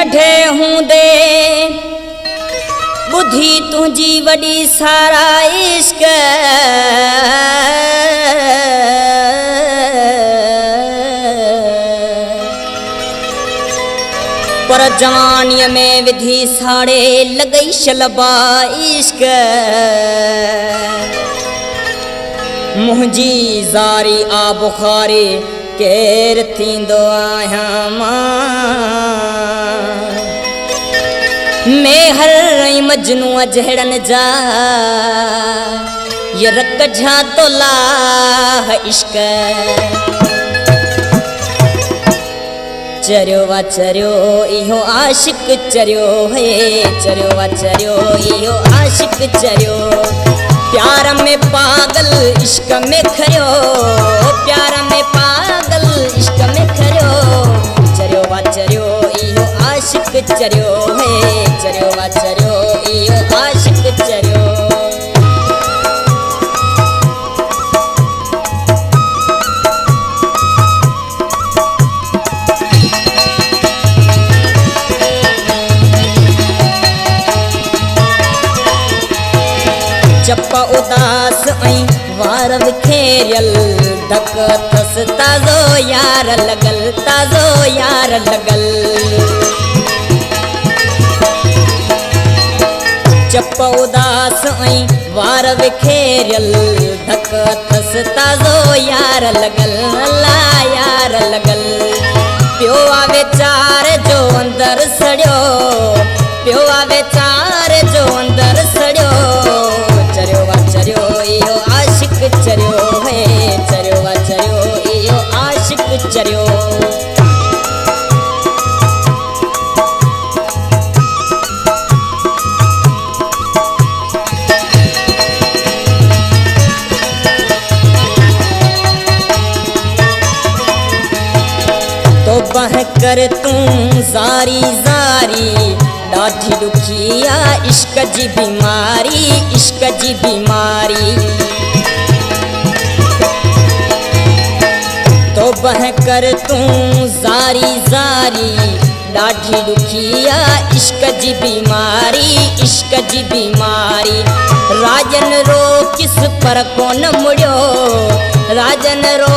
नढे हूंदे बुद्धि तुझी वडी सारा इश्क पर जवानी में विधि साड़े लगई शलबा इश्क मुझी ज़ारी आ बुखारी केर थींदो आहियां मां मैं हर मजनू जहड़न जा ये रक झा तो लाह इश्क चरियो वा चरियो इहो आशिक चरियो है चरियो वा चरियो इहो आशिक चरियो प्यार में पागल इश्क में खरियो प्यार में पागल इश्क में खरियो चरियो वा चरियो इहो आशिक चरियो है चरियो वा चरियो इहो आशिक चरियो चप्पा उदास आई वार विखेरियल धक थस ताज़ो यार लगल ताज़ो यार लगल चप्पा उदास आई वार विखेरियल धक थस ताज़ो यार लगल ला यार लगल पियो आवे चार जो अंदर सड़ियो पियो आवे चार जो अंदर सड़ियो चरियो वा चरियो इहो आशिक चरियो है चरियो वा चरियो इहो आशिक चरियो तो बह कर तू ज़ारी ज़ारी ॾाढी दुखिया इश्क जी बीमारी इश्क जी बीमारी तो बह कर तू ज़ारी ज़ारी ॾाढी दुखिया इश्क जी बीमारी इश्क जी बीमारी राजन रो किस पर कोन मुड़ियो राजन रो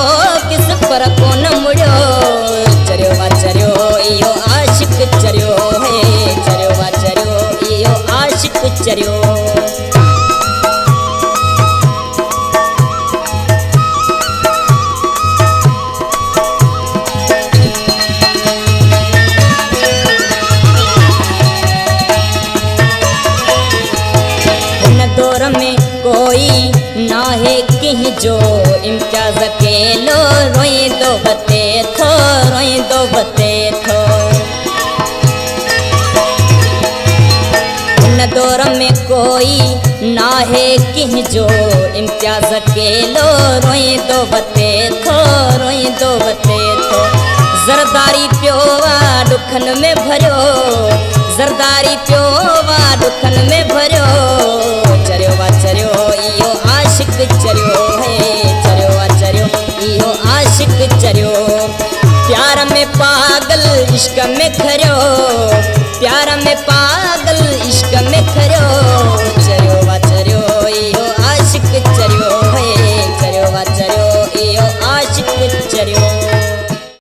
किस पर कोन मुड़ियो चरियो वा चरियो इहो आशिक चरियो है चरियो वा चरियो इहो आशिक चरियो दौर में कोई ना है कहीं जो इम्तियाज अकेलो रोई दो बते थो रोई दो बते थो न दौर में कोई ना है कहीं जो इम्तियाज अकेलो रोई दो बते थो रोई दो बते थो ज़रदारी प्योवा दुखन में भरियो ज़रदारी प्योवा दुखन में भरियो चरियो वा चरियो इहो आशिक चरियो है चरियो वा चरियो इहो आशिक चरियो प्यार में पागल इश्क में खरियो प्यार में